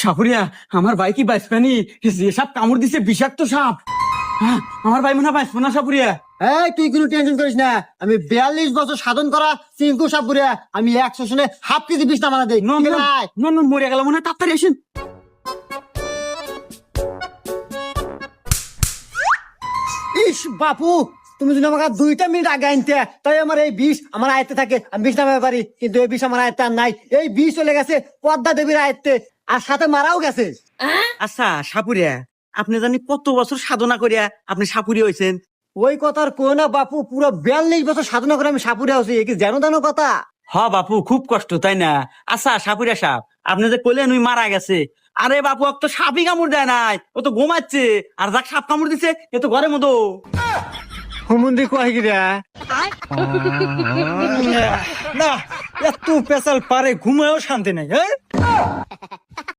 সাপুরিয়া, আমার ভাই কি বাঁচবেনি? যে সাপ কামড় দিছে বিষাক্ত সাপ। আমার ভাই মনে হয় বাঁচবো না সাপুরিয়া। এই তুই কোনো টেনশন করিস না, আমি 42 বছর সাধন করা চিঙ্কু সাপুরিয়া, আমি 100 শুনে হাফ কেজি বিষ নামানা দেই। নন মরে গেল মনে হয়, তাড়াতাড়ি আসেন। ইস বাপু, তুমি যদি আমাকে 2টা মিনিট আগে আনতে, তাই আমার এই বিষ আমার আয়ত্তে থাকে, আমি বিষ নামাতে পারি। কিন্তু এই বিষ আমার আয়ত্তে আর নাই। এই বিষ চলে গেছে পদ্মা দেবীর আয়ত্তে, আর সাথে মারাও গেছে। আচ্ছা সাপুরিয়া, আপনি জানি কত বছর সাধনা করিয়া আপনি সাপুরি হয়েছেন? ওই কথার কো না বাপু, পুরো 42 বছর সাধনা করে আমি সাপুরিয়া হচ্ছি, এ কি জানো জানো কথা? হ বাপু, খুব কষ্ট তাই না? আচ্ছা সাপুরিয়া সাপ, আপনি যে কইলেন ওই মারা গেছে, আরে বাপু ও তো সাপই কামড় দেয় নাই, ও তো ঘুমাচ্ছে। আর যাক সাপ কামড় দিছে এ তো ঘরের মতো। হুমুন্দি কয় গিরা না, এত পেশাল পারে ঘুমায়ও শান্তি নাই।